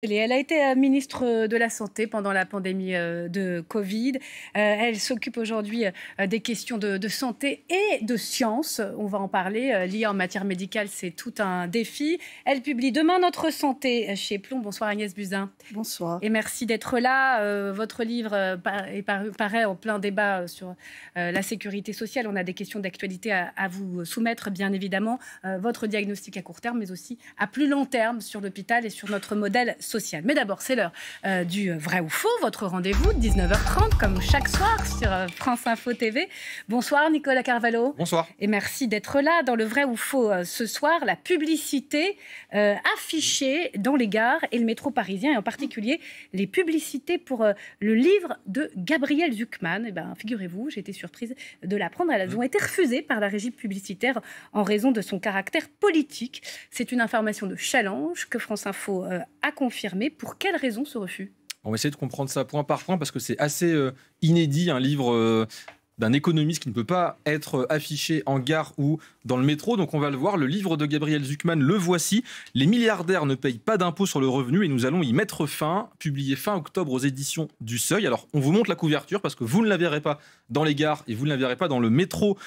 Elle a été ministre de la Santé pendant la pandémie de Covid. Elle s'occupe aujourd'hui des questions de santé et de science. On va en parler. Lié en matière médicale, c'est tout un défi. Elle publie Demain notre santé chez Plomb. Bonsoir Agnès Buzyn. Bonsoir. Et merci d'être là. Votre livre paraît en plein débat sur la sécurité sociale. On a des questions d'actualité à vous soumettre, bien évidemment. Votre diagnostic à court terme, mais aussi à plus long terme sur l'hôpital et sur notre modèle social. Mais d'abord, c'est l'heure du vrai ou faux, votre rendez-vous de 19h30, comme chaque soir sur France Info TV. Bonsoir Nicolas Carvalho. Bonsoir. Et merci d'être là. Dans le vrai ou faux ce soir, la publicité affichée dans les gares et le métro parisien, et en particulier les publicités pour le livre de Gabriel Zucman. Eh ben, figurez-vous, j'ai été surprise de l'apprendre. Elles ont été refusées par la régie publicitaire en raison de son caractère politique. C'est une information de Challenge que France Info a confirmée. Pour quelle raison ce refus ? On va essayer de comprendre ça point par point parce que c'est assez inédit, un livre d'un économiste qui ne peut pas être affiché en gare ou dans le métro. Donc on va le voir, le livre de Gabriel Zucman, le voici. Les milliardaires ne payent pas d'impôts sur le revenu et nous allons y mettre fin, publié fin octobre aux éditions du Seuil. Alors on vous montre la couverture parce que vous ne la verrez pas dans les gares et vous ne la verrez pas dans le métro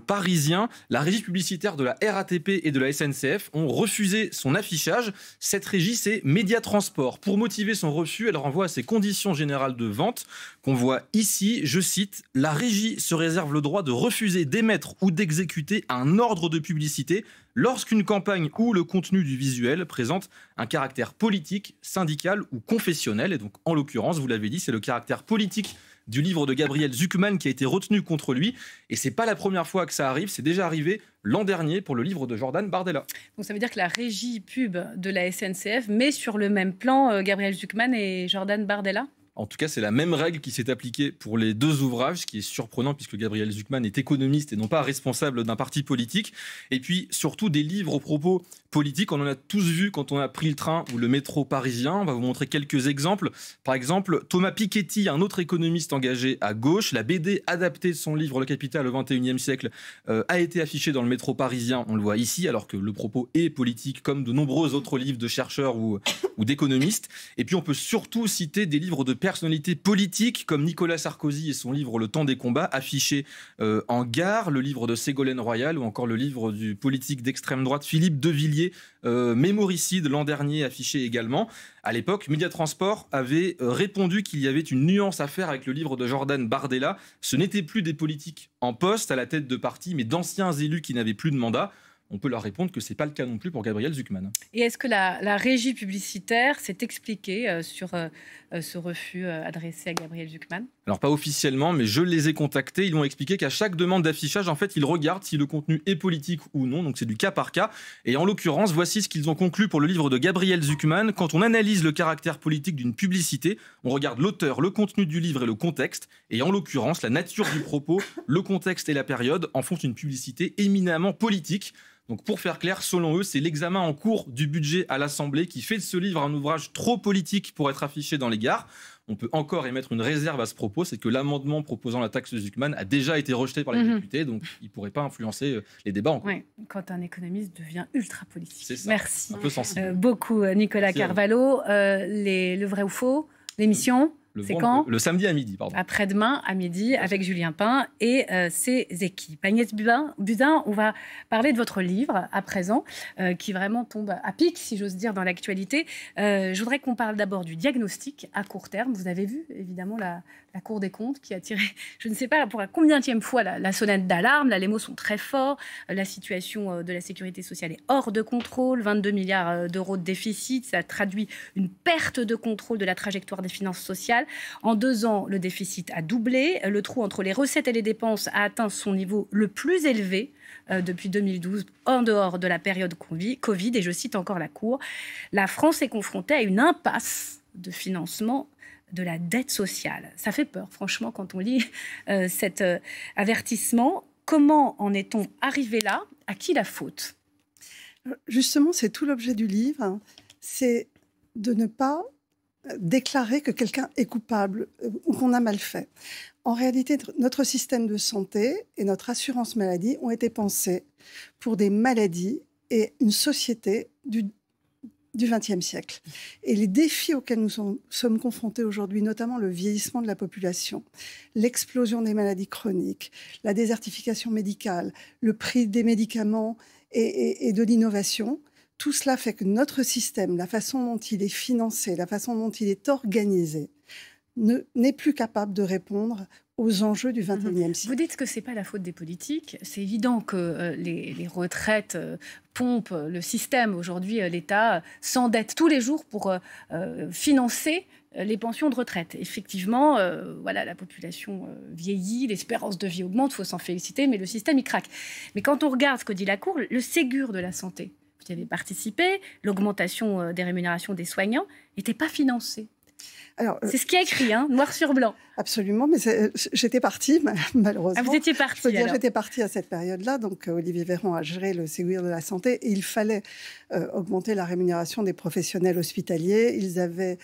parisien. La régie publicitaire de la RATP et de la SNCF ont refusé son affichage. Cette régie, c'est Média Transport. Pour motiver son refus, elle renvoie à ses conditions générales de vente qu'on voit ici. Je cite, « La régie se réserve le droit de refuser d'émettre ou d'exécuter un ordre de publicité lorsqu'une campagne ou le contenu du visuel présente un caractère politique, syndical ou confessionnel. » Et donc, en l'occurrence, vous l'avez dit, c'est le caractère politique du livre de Gabriel Zucman qui a été retenu contre lui. Et c'est pas la première fois que ça arrive, c'est déjà arrivé l'an dernier pour le livre de Jordan Bardella. Donc ça veut dire que la régie pub de la SNCF met sur le même plan Gabriel Zucman et Jordan Bardella ? En tout cas, c'est la même règle qui s'est appliquée pour les deux ouvrages, ce qui est surprenant puisque Gabriel Zucman est économiste et non pas responsable d'un parti politique. Et puis, surtout, des livres aux propos politiques. On en a tous vu quand on a pris le train ou le métro parisien. On va vous montrer quelques exemples. Par exemple, Thomas Piketty, un autre économiste engagé à gauche. La BD adaptée de son livre Le Capital au XXIe siècle a été affichée dans le métro parisien. On le voit ici, alors que le propos est politique, comme de nombreux autres livres de chercheurs ou d'économistes. Et puis, on peut surtout citer des livres de personnalités politiques comme Nicolas Sarkozy et son livre Le Temps des combats, affiché en gare, le livre de Ségolène Royal ou encore le livre du politique d'extrême droite Philippe de Villiers, Mémoricide l'an dernier, affiché également. À l'époque, Média Transport avait répondu qu'il y avait une nuance à faire avec le livre de Jordan Bardella. Ce n'étaient plus des politiques en poste à la tête de parti, mais d'anciens élus qui n'avaient plus de mandat. On peut leur répondre que ce n'est pas le cas non plus pour Gabriel Zucman. Et est-ce que la régie publicitaire s'est expliquée sur ce refus adressé à Gabriel Zucman ? Alors pas officiellement, mais je les ai contactés. Ils m'ont expliqué qu'à chaque demande d'affichage, en fait, ils regardent si le contenu est politique ou non. Donc c'est du cas par cas. Et en l'occurrence, voici ce qu'ils ont conclu pour le livre de Gabriel Zucman. Quand on analyse le caractère politique d'une publicité, on regarde l'auteur, le contenu du livre et le contexte. Et en l'occurrence, la nature du propos, le contexte et la période en font une publicité éminemment politique. Donc pour faire clair, selon eux, c'est l'examen en cours du budget à l'Assemblée qui fait de ce livre un ouvrage trop politique pour être affiché dans les gares. On peut encore émettre une réserve à ce propos, c'est que l'amendement proposant la taxe Zucman a déjà été rejeté par les députés, donc il ne pourrait pas influencer les débats en cours. Oui, quand un économiste devient ultra politique. C'est ça, merci un peu sensible. Beaucoup Nicolas Carvalho. Le vrai ou faux, l'émission c'est quand ? Le samedi à midi, pardon. Après-demain à midi avec Julien Pain et ses équipes. Agnès Buzyn, on va parler de votre livre à présent, qui vraiment tombe à pic, si j'ose dire, dans l'actualité. Je voudrais qu'on parle d'abord du diagnostic à court terme. Vous avez vu, évidemment, la Cour des comptes qui a tiré, je ne sais pas pour la combienième fois, la sonnette d'alarme. Là, les mots sont très forts. La situation de la sécurité sociale est hors de contrôle. 22 milliards d'euros de déficit. Ça traduit une perte de contrôle de la trajectoire des finances sociales. En 2 ans, le déficit a doublé. Le trou entre les recettes et les dépenses a atteint son niveau le plus élevé depuis 2012, en dehors de la période Covid. Et je cite encore la Cour, la France est confrontée à une impasse de financement de la dette sociale. Ça fait peur, franchement, quand on lit cet avertissement. Comment en est-on arrivé là ? À qui la faute ? Justement, c'est tout l'objet du livre, c'est de ne pas déclarer que quelqu'un est coupable ou qu'on a mal fait. En réalité, notre système de santé et notre assurance maladie ont été pensés pour des maladies et une société du XXe siècle. Et les défis auxquels nous sommes confrontés aujourd'hui, notamment le vieillissement de la population, l'explosion des maladies chroniques, la désertification médicale, le prix des médicaments et de l'innovation, tout cela fait que notre système, la façon dont il est financé, la façon dont il est organisé, n'est plus capable de répondre aux enjeux du XXIe siècle. Vous dites que ce n'est pas la faute des politiques. C'est évident que les retraites pompent le système. Aujourd'hui, l'État s'endette tous les jours pour financer les pensions de retraite. Effectivement, voilà, la population vieillit, l'espérance de vie augmente, il faut s'en féliciter, mais le système, il craque. Mais quand on regarde ce que dit la Cour, le Ségur de la santé, vous y avez participé, l'augmentation des rémunérations des soignants n'était pas financée. C'est ce qui est écrit, hein, noir sur blanc. Absolument, mais j'étais partie, malheureusement. Ah, vous étiez partie, je peux dire, j'étais partie à cette période-là, donc Olivier Véran a géré le Ségur de la santé, et il fallait augmenter la rémunération des professionnels hospitaliers. Ils avaient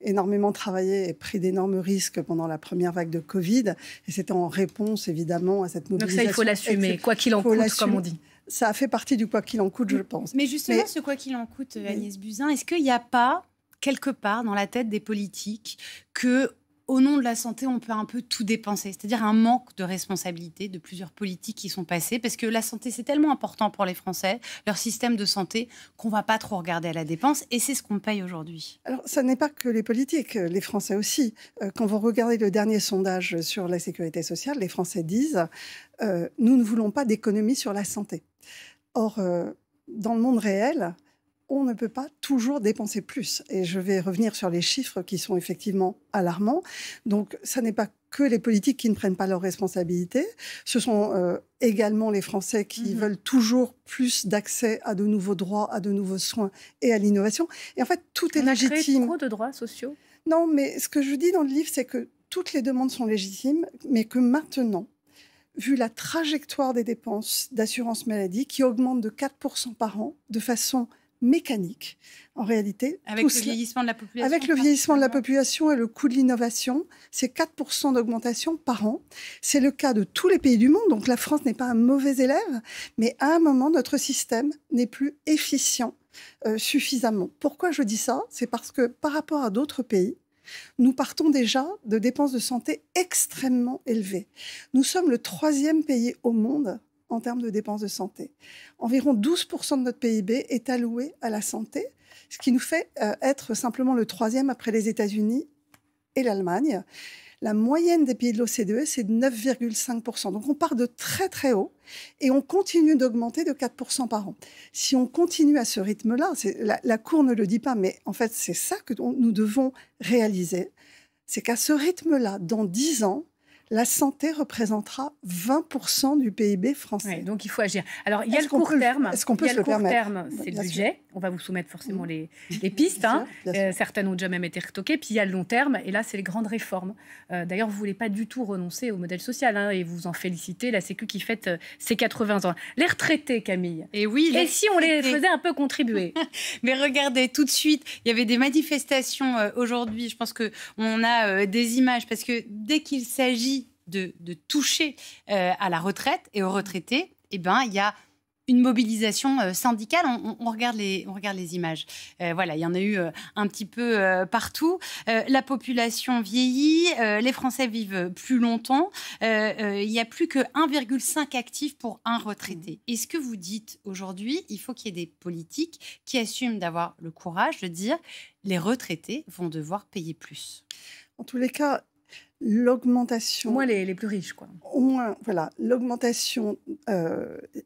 énormément travaillé et pris d'énormes risques pendant la première vague de Covid, et c'était en réponse, évidemment, à cette mobilisation. Donc ça, il faut l'assumer, quoi qu'il en coûte, comme on dit. Ça a fait partie du quoi qu'il en coûte, je pense. Mais justement, ce quoi qu'il en coûte, Agnès Buzyn, est-ce qu'il n'y a pas quelque part dans la tête des politiques que, au nom de la santé, on peut un peu tout dépenser, c'est-à-dire un manque de responsabilité de plusieurs politiques qui sont passés, parce que la santé, c'est tellement important pour les Français, leur système de santé, qu'on ne va pas trop regarder à la dépense, et c'est ce qu'on paye aujourd'hui. Alors, ça n'est pas que les politiques, les Français aussi. Quand vous regardez le dernier sondage sur la sécurité sociale, les Français disent « nous ne voulons pas d'économie sur la santé ». Or, dans le monde réel, on ne peut pas toujours dépenser plus. Et je vais revenir sur les chiffres qui sont effectivement alarmants. Donc, ça n'est pas que les politiques qui ne prennent pas leurs responsabilités. Ce sont également les Français qui veulent toujours plus d'accès à de nouveaux droits, à de nouveaux soins et à l'innovation. Et en fait, tout est légitime. On a créé trop de droits sociaux. Non, mais ce que je dis dans le livre, c'est que toutes les demandes sont légitimes, mais que maintenant, vu la trajectoire des dépenses d'assurance maladie qui augmente de 4% par an de façon mécanique, en réalité. Avec le vieillissement de la population. Avec le vieillissement de la population et le coût de l'innovation, c'est 4% d'augmentation par an. C'est le cas de tous les pays du monde, donc la France n'est pas un mauvais élève, mais à un moment, notre système n'est plus efficient suffisamment. Pourquoi je dis ça? C'est parce que par rapport à d'autres pays, nous partons déjà de dépenses de santé extrêmement élevées. Nous sommes le 3e pays au monde en termes de dépenses de santé. Environ 12% de notre PIB est alloué à la santé, ce qui nous fait être simplement le 3e après les États-Unis et l'Allemagne. La moyenne des pays de l'OCDE, c'est de 9,5%. Donc on part de très très haut et on continue d'augmenter de 4% par an. Si on continue à ce rythme-là, la Cour ne le dit pas, mais en fait c'est ça que nous devons réaliser, c'est qu'à ce rythme-là, dans 10 ans, la santé représentera 20% du PIB français. Ouais, donc il faut agir. Alors, il y a le court terme. Est-ce qu'on peut se le permettre? Le court terme, c'est le budget. On va vous soumettre forcément les pistes. Bien sûr. Certaines ont déjà même été retoquées. Puis il y a le long terme. Et là, c'est les grandes réformes. D'ailleurs, vous ne voulez pas du tout renoncer au modèle social. Et vous en félicitez. La Sécu qui fête ses 80 ans. Les retraités, Camille. Et oui. Et si on les faisait un peu contribuer? Mais regardez, tout de suite, il y avait des manifestations aujourd'hui. Je pense qu'on a des images. Parce que dès qu'il s'agit de toucher à la retraite et aux retraités, eh ben, il y a une mobilisation syndicale. On regarde les images. Voilà, il y en a eu un petit peu partout. La population vieillit, les Français vivent plus longtemps. Il n'y a plus que 1,5 actifs pour un retraité. Est-ce que vous dites aujourd'hui, il faut qu'il y ait des politiques qui assument d'avoir le courage de dire les retraités vont devoir payer plus? En tous les cas, l'augmentation... Au moins les plus riches, quoi. Au moins, voilà, l'augmentation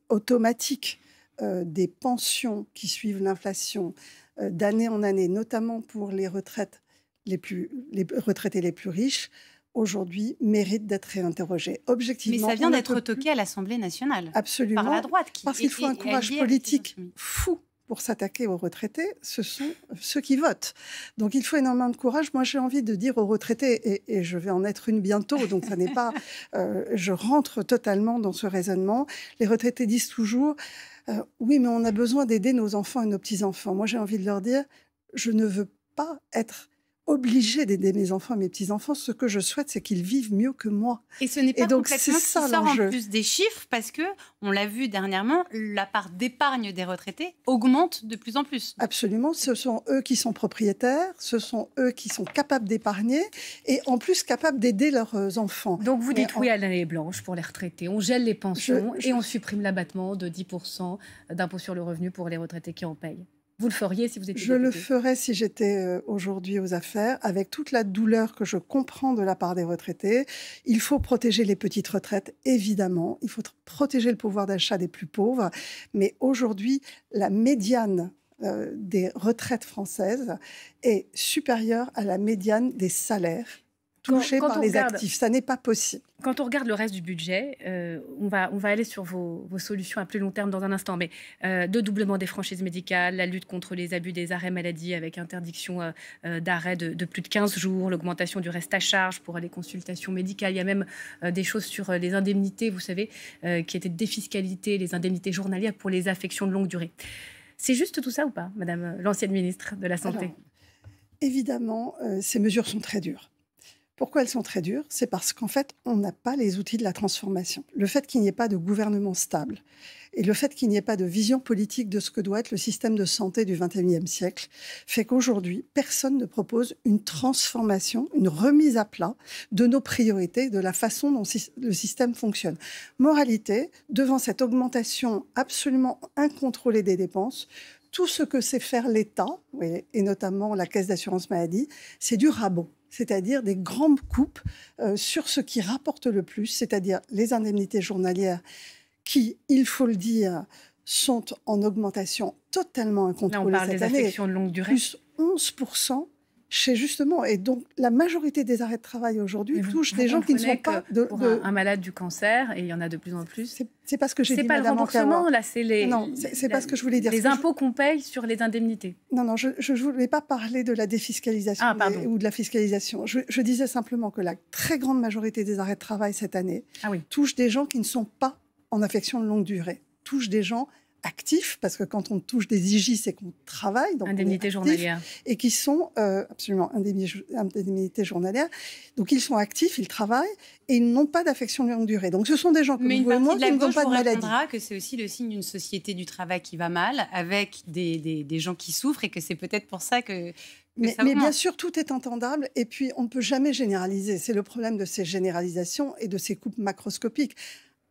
automatique des pensions qui suivent l'inflation d'année en année, notamment pour les retraités les plus riches, aujourd'hui, mérite d'être réinterrogée. Objectivement, mais ça vient d'être retoqué à l'Assemblée nationale. Absolument. Par la droite. Parce qu'il faut un courage politique fou pour s'attaquer aux retraités, ce sont ceux qui votent. Donc il faut énormément de courage. Moi, j'ai envie de dire aux retraités, et je vais en être une bientôt, donc ça n'est pas... je rentre totalement dans ce raisonnement. Les retraités disent toujours, oui, mais on a besoin d'aider nos enfants et nos petits-enfants. Moi, j'ai envie de leur dire, je ne veux pas être obligée d'aider mes enfants et mes petits-enfants. Ce que je souhaite, c'est qu'ils vivent mieux que moi. Et ce n'est pas donc, complètement c'est ce ça qui sort l'enjeu. en plus des chiffres, parce que on l'a vu dernièrement, la part d'épargne des retraités augmente de plus en plus. Absolument, ce sont eux qui sont propriétaires, ce sont eux qui sont capables d'épargner et en plus capables d'aider leurs enfants. Donc vous dites oui à l'année blanche pour les retraités, on gèle les pensions et on supprime l'abattement de 10% d'impôt sur le revenu pour les retraités qui en payent. Vous le feriez si vous étiez Je député? le ferais si j'étais aujourd'hui aux affaires, avec toute la douleur que je comprends de la part des retraités. Il faut protéger les petites retraites, évidemment. Il faut protéger le pouvoir d'achat des plus pauvres. Mais aujourd'hui, la médiane des retraites françaises est supérieure à la médiane des salaires touchés par les actifs. Ça n'est pas possible. Quand on regarde le reste du budget, on va aller sur vos solutions à plus long terme dans un instant, mais de doublement des franchises médicales, la lutte contre les abus des arrêts maladie avec interdiction d'arrêt de plus de 15 jours, l'augmentation du reste à charge pour les consultations médicales. Il y a même des choses sur les indemnités, vous savez, qui étaient défiscalisées, les indemnités journalières pour les affections de longue durée. C'est juste tout ça ou pas, Madame l'ancienne ministre de la Santé? Alors, évidemment, ces mesures sont très dures. Pourquoi elles sont très dures? C'est parce qu'en fait, on n'a pas les outils de la transformation. Le fait qu'il n'y ait pas de gouvernement stable et le fait qu'il n'y ait pas de vision politique de ce que doit être le système de santé du XXIe siècle fait qu'aujourd'hui, personne ne propose une transformation, une remise à plat de nos priorités, de la façon dont le système fonctionne. Moralité, devant cette augmentation absolument incontrôlée des dépenses, tout ce que sait faire l'État, et notamment la Caisse d'assurance maladie, c'est du rabot. C'est-à-dire des grandes coupes sur ce qui rapporte le plus, c'est-à-dire les indemnités journalières qui, il faut le dire, sont en augmentation totalement incontrôlée Là, on parle cette des année, affections de longue durée. plus 11% chez justement. Et donc, la majorité des arrêts de travail aujourd'hui touchent des gens qui ne sont pas... Pour un malade du cancer, et il y en a de plus en plus... C'est pas ce que j'ai dit, C'est pas le remboursement, là, c'est les... Non, c'est pas ce que je voulais dire. Les impôts qu'on paye sur les indemnités. Non, je ne voulais pas parler de la défiscalisation ou de la fiscalisation. Je disais simplement que la très grande majorité des arrêts de travail cette année touchent des gens qui ne sont pas en affection de longue durée, touchent des gens actifs, parce que quand on touche des IJ, c'est qu'on travaille. Donc indemnité journalière. Et qui sont absolument indemnité journalière. Donc ils sont actifs, ils travaillent et ils n'ont pas d'affection de longue durée. Donc ce sont des gens comme vous et moi qui n'ont pas de maladie. Mais que c'est aussi le signe d'une société du travail qui va mal, avec des gens qui souffrent, et que c'est peut-être pour ça que... Mais bien sûr, tout est entendable et puis on ne peut jamais généraliser. C'est le problème de ces généralisations et de ces coupes macroscopiques.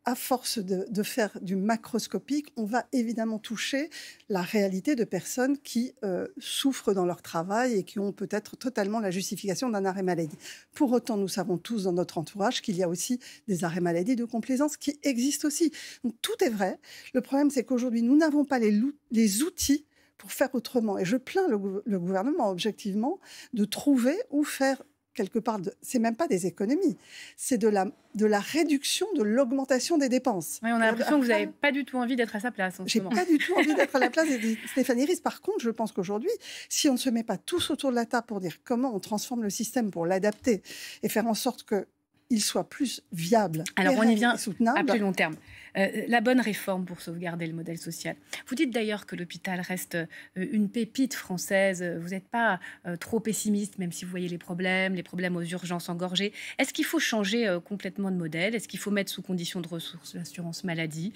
À force de faire du macroscopique, on va évidemment toucher la réalité de personnes qui souffrent dans leur travail et qui ont peut-être totalement la justification d'un arrêt maladie. Pour autant, nous savons tous dans notre entourage qu'il y a aussi des arrêts maladie de complaisance qui existent aussi. Donc tout est vrai. Le problème, c'est qu'aujourd'hui, nous n'avons pas les outils pour faire autrement. Et je plains le gouvernement, objectivement, de trouver ou faire quelque part, c'est même pas des économies, c'est de la réduction de l'augmentation des dépenses. Oui, on a l'impression que vous n'avez pas du tout envie d'être à sa place. J'ai pas du tout envie d'être à la place de Stéphanie Ries. Par contre, je pense qu'aujourd'hui, si on ne se met pas tous autour de la table pour dire comment on transforme le système pour l'adapter et faire en sorte qu'il soit plus viable, alors on y vient soutenable, à plus long terme. La bonne réforme pour sauvegarder le modèle social. Vous dites d'ailleurs que l'hôpital reste une pépite française. Vous n'êtes pas trop pessimiste, même si vous voyez les problèmes aux urgences engorgées. Est-ce qu'il faut changer complètement de modèle? Est-ce qu'il faut mettre sous condition de ressources l'assurance maladie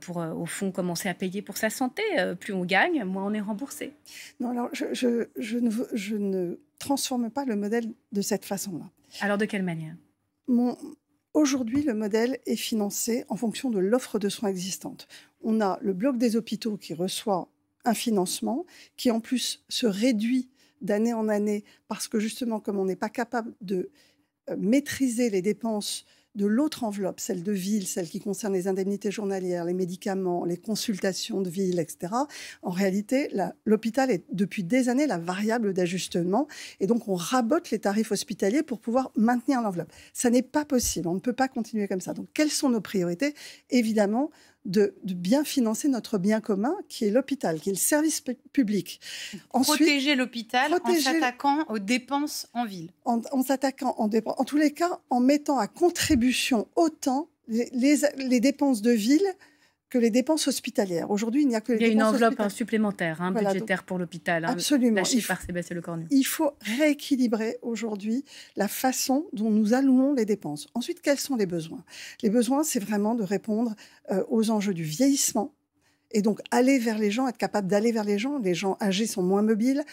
pour, au fond, commencer à payer pour sa santé? Plus on gagne, moins on est remboursé. Non, alors je ne transforme pas le modèle de cette façon-là. Alors de quelle manière? Aujourd'hui, le modèle est financé en fonction de l'offre de soins existante. On a le bloc des hôpitaux qui reçoit un financement qui, en plus, se réduit d'année en année parce que, justement, comme on n'est pas capable de maîtriser les dépenses de l'autre enveloppe, celle de ville, celle qui concerne les indemnités journalières, les médicaments, les consultations de ville, etc. En réalité, l'hôpital est depuis des années la variable d'ajustement et donc on rabote les tarifs hospitaliers pour pouvoir maintenir l'enveloppe. Ça n'est pas possible, on ne peut pas continuer comme ça. Donc quelles sont nos priorités? Évidemment, de bien financer notre bien commun qui est l'hôpital, qui est le service public. Ensuite, protéger l'hopital en s'attaquant aux dépenses en ville. En s'attaquant, en tous les cas, en mettant à contribution autant les dépenses de ville que les dépenses hospitalières. Aujourd'hui, il n'y a que les dépenses hospitalières. Il y a une enveloppe supplémentaire budgétaire pour l'hôpital. Absolument. Lâchée par Sébastien Lecornu. Il faut rééquilibrer aujourd'hui la façon dont nous allouons les dépenses. Ensuite, quels sont les besoins? Les besoins, c'est vraiment de répondre aux enjeux du vieillissement et donc aller vers les gens, être capable d'aller vers les gens. Les gens âgés sont moins mobiles.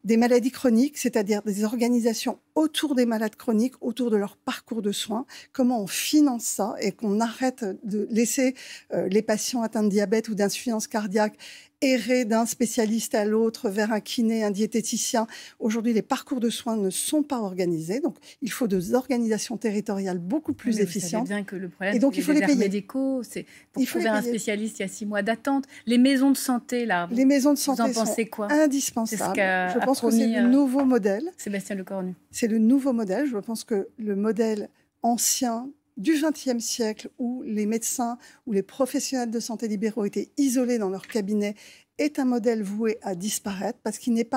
Des maladies chroniques, c'est-à-dire des organisations autour des malades chroniques, autour de leur parcours de soins. Comment on finance ça et qu'on arrête de laisser les patients atteints de diabète ou d'insuffisance cardiaque errer d'un spécialiste à l'autre vers un kiné, un diététicien. Aujourd'hui, les parcours de soins ne sont pas organisés, donc il faut des organisations territoriales beaucoup plus efficientes. Vous savez bien que le problème, et donc, il faut les payer. Médicaux, c'est pour trouver un spécialiste, il y a 6 mois d'attente. Les maisons de santé, là, les maisons de santé vous en pensez quoi? Indispensables. Je pense que c'est le nouveau modèle. Sébastien Lecornu. C'est le nouveau modèle. Je pense que le modèle ancien du XXe siècle, où les médecins ou les professionnels de santé libéraux étaient isolés dans leur cabinet, est un modèle voué à disparaître parce qu'il n'est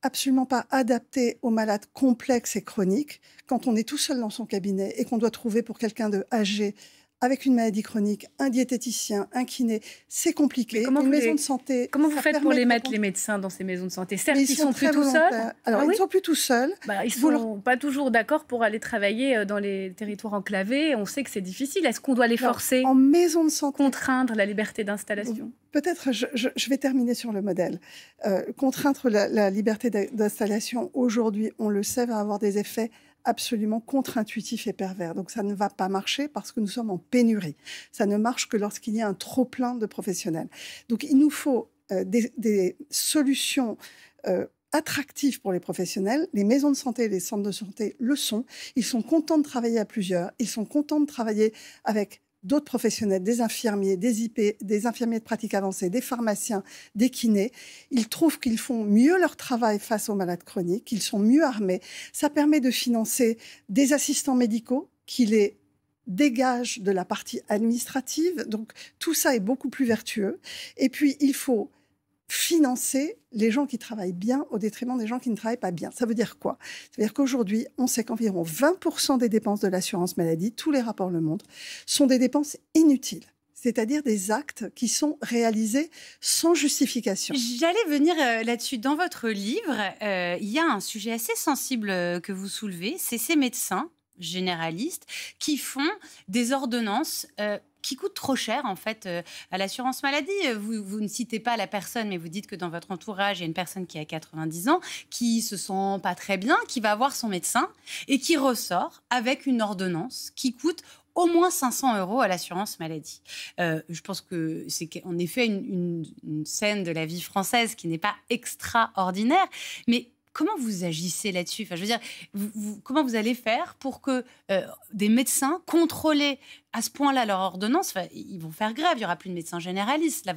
absolument pas adapté aux malades complexes et chroniques. Quand on est tout seul dans son cabinet et qu'on doit trouver pour quelqu'un de âgé avec une maladie chronique, un diététicien, un kiné, c'est compliqué. Une maison de santé. Comment vous faites pour les mettre, les médecins, dans ces maisons de santé? Certes, ils sont plus tout seuls. Alors, ils ne sont plus tout seuls. Ils ne sont pas toujours d'accord pour aller travailler dans les territoires enclavés. On sait que c'est difficile. Est-ce qu'on doit les forcer? En maison de santé. Contraindre la liberté d'installation? Peut-être, je vais terminer sur le modèle. Contraindre la liberté d'installation, aujourd'hui, on le sait, va avoir des effets absolument contre-intuitif et pervers. Donc ça ne va pas marcher parce que nous sommes en pénurie. Ça ne marche que lorsqu'il y a un trop-plein de professionnels. Donc il nous faut des solutions attractives pour les professionnels. Les maisons de santé et les centres de santé le sont. Ils sont contents de travailler à plusieurs. Ils sont contents de travailler avec d'autres professionnels, des infirmiers, des IP, des infirmiers de pratique avancée, des pharmaciens, des kinés. Ils trouvent qu'ils font mieux leur travail face aux malades chroniques, qu'ils sont mieux armés. Ça permet de financer des assistants médicaux qui les dégagent de la partie administrative. Donc, tout ça est beaucoup plus vertueux. Et puis, il faut financer les gens qui travaillent bien au détriment des gens qui ne travaillent pas bien. Ça veut dire quoi? Ça veut dire qu'aujourd'hui, on sait qu'environ 20% des dépenses de l'assurance maladie, tous les rapports le montrent, sont des dépenses inutiles. C'est-à-dire des actes qui sont réalisés sans justification. J'allais venir là-dessus. Dans votre livre, il y a un sujet assez sensible que vous soulevez, c'est ces médecins généralistes qui font des ordonnances qui coûtent trop cher, en fait, à l'assurance maladie. Vous ne citez pas la personne, mais vous dites que dans votre entourage, il y a une personne qui a 90 ans, qui se sent pas très bien, qui va voir son médecin et qui ressort avec une ordonnance qui coûte au moins 500 € à l'assurance maladie. Je pense que c'est en effet une scène de la vie française qui n'est pas extraordinaire, mais comment vous agissez là-dessus? Enfin, je veux dire, comment vous allez faire pour que des médecins contrôlent à ce point-là leur ordonnance? Enfin, ils vont faire grève, il n'y aura plus de médecins généralistes. Là,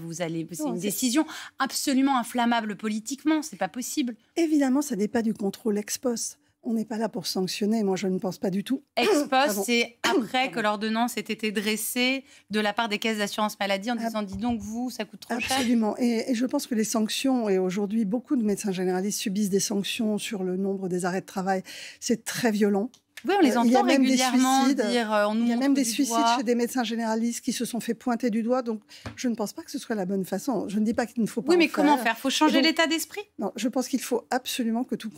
c'est une décision absolument inflammable politiquement, c'est pas possible. Évidemment, ça n'est pas du contrôle ex post. On n'est pas là pour sanctionner, moi je ne pense pas du tout. Ex post, c'est après que l'ordonnance ait été dressée de la part des caisses d'assurance maladie en disant « dis donc vous, ça coûte trop cher ». Absolument, et je pense que les sanctions, et aujourd'hui beaucoup de médecins généralistes subissent des sanctions sur le nombre des arrêts de travail, c'est très violent. Oui, on les entend régulièrement dire on nous il y a même des suicides doigt. chez des médecins généralistes qui se sont fait pointer du doigt. Donc, je ne pense pas que ce soit la bonne façon. Je ne dis pas qu'il ne faut pas. Oui, mais comment faire? Il faut changer l'état d'esprit? Non, je pense qu'il faut absolument que tout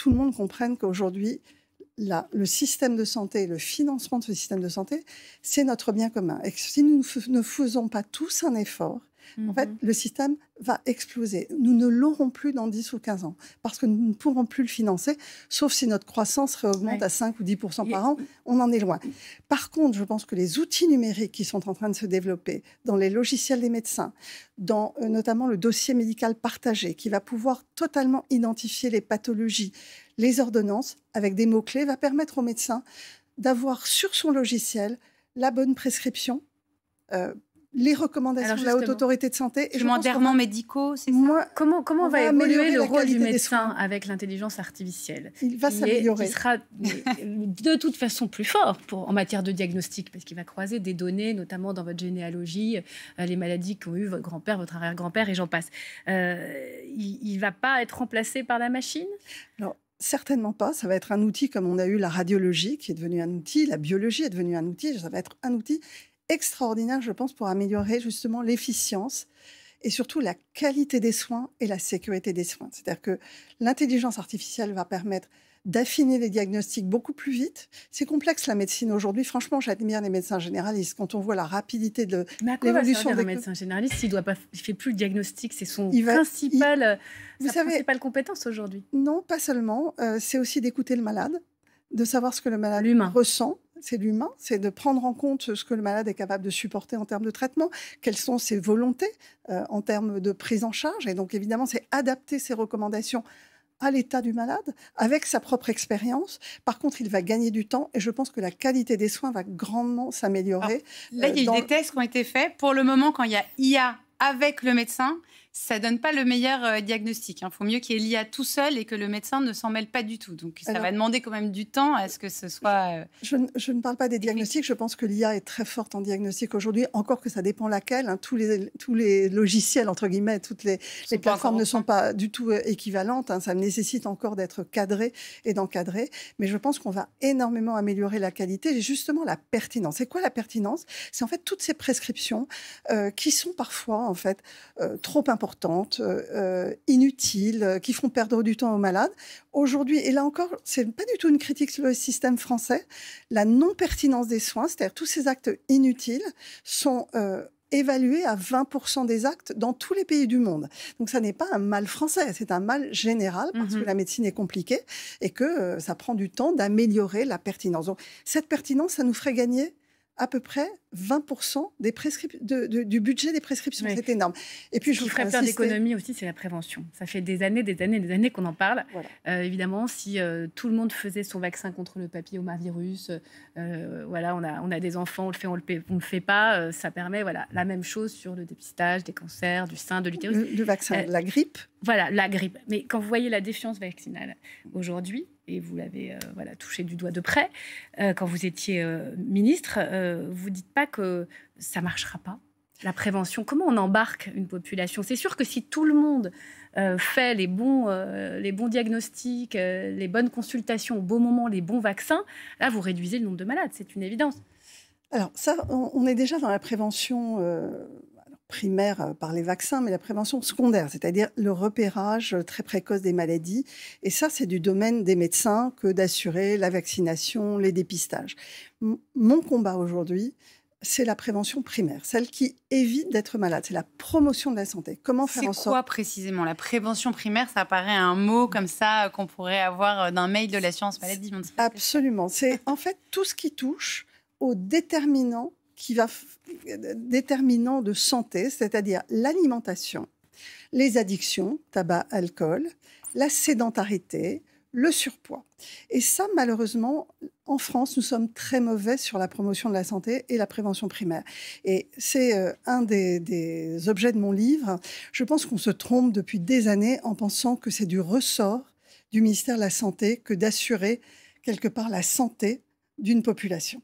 le monde comprenne qu'aujourd'hui, le système de santé, le financement de ce système de santé, c'est notre bien commun. Et que si nous ne faisons pas tous un effort, en fait, le système va exploser. Nous ne l'aurons plus dans 10 ou 15 ans parce que nous ne pourrons plus le financer, sauf si notre croissance réaugmente à 5 ou 10% par an. On en est loin. Par contre, je pense que les outils numériques qui sont en train de se développer dans les logiciels des médecins, dans notamment le dossier médical partagé, qui va pouvoir totalement identifier les pathologies, les ordonnances, avec des mots-clés, va permettre aux médecins d'avoir sur son logiciel la bonne prescription, les recommandations de la Haute Autorité de Santé. Et mandatements médicaux, c'est ça? Comment va évoluer le rôle du médecin avec l'intelligence artificielle? Il va s'améliorer. Il sera de toute façon plus fort en matière de diagnostic, parce qu'il va croiser des données, notamment dans votre généalogie, les maladies qu'ont eu votre grand-père, votre arrière-grand-père, et j'en passe. Il ne va pas être remplacé par la machine? Alors, certainement pas. Ça va être un outil comme on a eu la radiologie, qui est devenue un outil, la biologie est devenue un outil, ça va être un outil extraordinaire, je pense, pour améliorer justement l'efficience et surtout la qualité des soins et la sécurité des soins. C'est-à-dire que l'intelligence artificielle va permettre d'affiner les diagnostics beaucoup plus vite. C'est complexe la médecine aujourd'hui. Franchement, j'admire les médecins généralistes quand on voit la rapidité de l'évolution des médecin généraliste s'il ne fait plus le diagnostic, c'est son principale compétence aujourd'hui. Non, pas seulement. C'est aussi d'écouter le malade, de savoir ce que le malade ressent. C'est l'humain, c'est de prendre en compte ce que le malade est capable de supporter en termes de traitement, quelles sont ses volontés en termes de prise en charge. Et donc, évidemment, c'est adapter ses recommandations à l'état du malade, avec sa propre expérience. Par contre, il va gagner du temps et je pense que la qualité des soins va grandement s'améliorer. Là, il y a eu des tests qui ont été faits. Pour le moment, quand il y a IA avec le médecin, ça donne pas le meilleur diagnostic. Il faut mieux qu'il y ait l'IA tout seul et que le médecin ne s'en mêle pas du tout. Donc, ça va demander quand même du temps à ce que ce soit... Je ne parle pas des diagnostics. Je pense que l'IA est très forte en diagnostic aujourd'hui, encore que ça dépend laquelle. Tous les logiciels, entre guillemets, toutes les plateformes ne sont pas du tout équivalentes. Ça nécessite encore d'être cadré et d'encadrer. Mais je pense qu'on va énormément améliorer la qualité et justement la pertinence. C'est quoi la pertinence? C'est en fait toutes ces prescriptions qui sont parfois en fait trop importantes, inutiles, qui font perdre du temps aux malades. Aujourd'hui, et là encore, c'est pas du tout une critique sur le système français, la non-pertinence des soins, c'est-à-dire tous ces actes inutiles, sont évalués à 20% des actes dans tous les pays du monde. Donc ça n'est pas un mal français, c'est un mal général parce que la médecine est compliquée et que ça prend du temps d'améliorer la pertinence. Donc cette pertinence, ça nous ferait gagner à peu près 20% du budget des prescriptions. Oui. C'est énorme. Et puis, ce qui ferait plein d'économies aussi, c'est la prévention. Ça fait des années qu'on en parle. Voilà. Évidemment, si tout le monde faisait son vaccin contre le papillomavirus, on a des enfants, on ne le fait pas, ça permet la même chose sur le dépistage des cancers, du sein, de l'utérus. Le vaccin, la grippe. Voilà, la grippe. Mais quand vous voyez la défiance vaccinale aujourd'hui, et vous l'avez touché du doigt de près, quand vous étiez ministre, vous ne dites pas que ça ne marchera pas, la prévention. Comment on embarque une population? C'est sûr que si tout le monde fait les bons diagnostics, les bonnes consultations au bon moment, les bons vaccins, là, vous réduisez le nombre de malades, c'est une évidence. Alors ça, on est déjà dans la prévention primaire par les vaccins, mais la prévention secondaire, c'est-à-dire le repérage très précoce des maladies. Et ça, c'est du domaine des médecins que d'assurer la vaccination, les dépistages. Mon combat aujourd'hui, c'est la prévention primaire, celle qui évite d'être malade. C'est la promotion de la santé. Comment faire en sorte... C'est quoi précisément? La prévention primaire, ça paraît un mot comme ça qu'on pourrait avoir d'un mail de l'assurance maladie. Absolument. C'est en fait tout ce qui touche aux déterminants de santé, c'est-à-dire l'alimentation, les addictions, tabac, alcool, la sédentarité, le surpoids. Et ça, malheureusement, en France, nous sommes très mauvais sur la promotion de la santé et la prévention primaire. Et c'est un des objets de mon livre. Je pense qu'on se trompe depuis des années en pensant que c'est du ressort du ministère de la Santé que d'assurer quelque part la santé d'une population.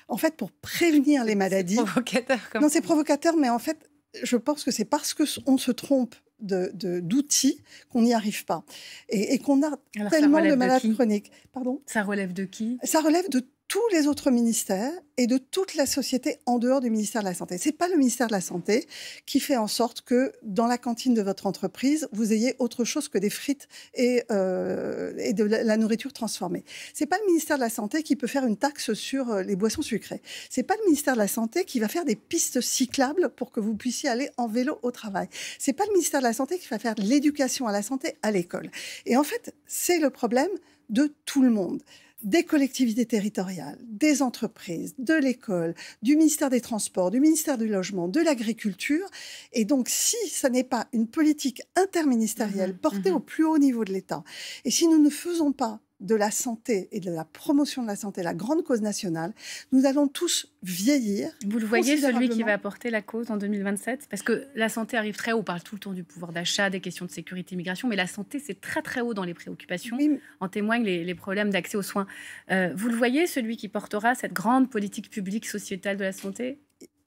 En fait, pour prévenir les maladies... C'est provocateur. Non, c'est provocateur, mais en fait, je pense que c'est parce qu'on se trompe d'outils qu'on n'y arrive pas. Et qu'on a tellement de malades chroniques. Pardon ? Ça relève de qui ? Ça relève de tous les autres ministères et de toute la société en dehors du ministère de la Santé. Ce n'est pas le ministère de la Santé qui fait en sorte que dans la cantine de votre entreprise, vous ayez autre chose que des frites et de la nourriture transformée. Ce n'est pas le ministère de la Santé qui peut faire une taxe sur les boissons sucrées. Ce n'est pas le ministère de la Santé qui va faire des pistes cyclables pour que vous puissiez aller en vélo au travail. Ce n'est pas le ministère de la Santé qui va faire de l'éducation à la santé à l'école. Et en fait, c'est le problème de tout le monde. Des collectivités territoriales, des entreprises, de l'école, du ministère des Transports, du ministère du Logement, de l'Agriculture. Et donc, si ce n'est pas une politique interministérielle portée au plus haut niveau de l'État, et si nous ne faisons pas de la santé et de la promotion de la santé la grande cause nationale, nous allons tous vieillir. Vous le voyez, celui qui va porter la cause en 2027 ? Parce que la santé arrive très haut. On parle tout le temps du pouvoir d'achat, des questions de sécurité, immigration, mais la santé, c'est très très haut dans les préoccupations. Oui. En témoignent les problèmes d'accès aux soins. Vous le voyez, celui qui portera cette grande politique publique sociétale de la santé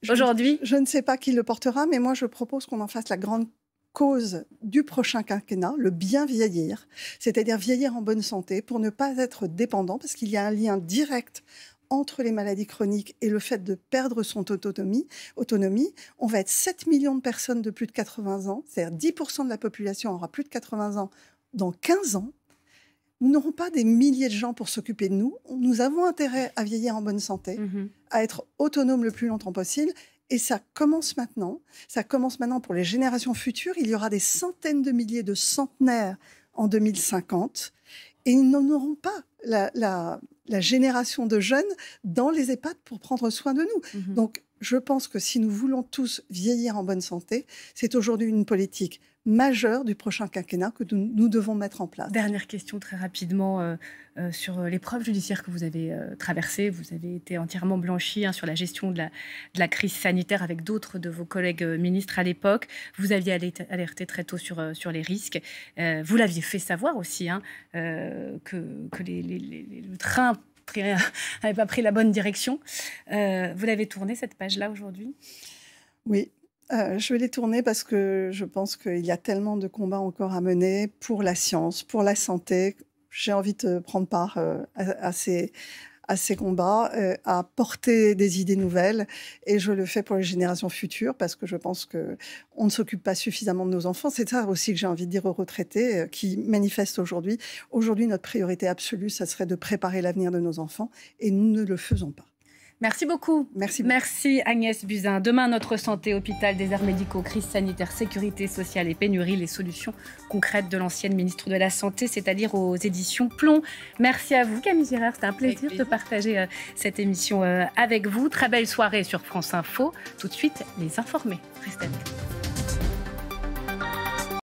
aujourd'hui ? Je ne sais pas qui le portera, mais moi je propose qu'on en fasse la grande cause du prochain quinquennat, le bien vieillir, c'est-à-dire vieillir en bonne santé pour ne pas être dépendant, parce qu'il y a un lien direct entre les maladies chroniques et le fait de perdre son autonomie, on va être 7 millions de personnes de plus de 80 ans, c'est-à-dire 10% de la population aura plus de 80 ans dans 15 ans. Nous n'aurons pas des milliers de gens pour s'occuper de nous. Nous avons intérêt à vieillir en bonne santé, à être autonomes le plus longtemps possible. Et ça commence maintenant. Ça commence maintenant pour les générations futures. Il y aura des centaines de milliers de centenaires en 2050. Et ils n'auront pas la génération de jeunes dans les EHPAD pour prendre soin de nous. Donc, je pense que si nous voulons tous vieillir en bonne santé, c'est aujourd'hui une politique majeure du prochain quinquennat que nous devons mettre en place. Dernière question très rapidement sur l'épreuve judiciaire que vous avez traversée. Vous avez été entièrement blanchi sur la gestion de la crise sanitaire avec d'autres de vos collègues ministres à l'époque. Vous aviez alerté très tôt sur les risques. Vous l'aviez fait savoir aussi que le train n'avait pas pris la bonne direction. Vous l'avez tourné cette page-là aujourd'hui ? Oui. Je vais les tourner parce que je pense qu'il y a tellement de combats encore à mener pour la science, pour la santé. J'ai envie de prendre part à ces combats, à porter des idées nouvelles. Et je le fais pour les générations futures parce que je pense qu'on ne s'occupe pas suffisamment de nos enfants. C'est ça aussi que j'ai envie de dire aux retraités qui manifestent aujourd'hui. Aujourd'hui, notre priorité absolue, ça serait de préparer l'avenir de nos enfants et nous ne le faisons pas. Merci beaucoup. Merci Agnès Buzyn. Demain, notre santé, hôpital, déserts médicaux, crise sanitaire, sécurité sociale et pénurie, les solutions concrètes de l'ancienne ministre de la Santé, c'est-à-dire aux éditions Plomb. Merci à vous Camille Girard, c'était un plaisir de partager cette émission avec vous. Très belle soirée sur France Info. Tout de suite, les informés. Restez avec nous.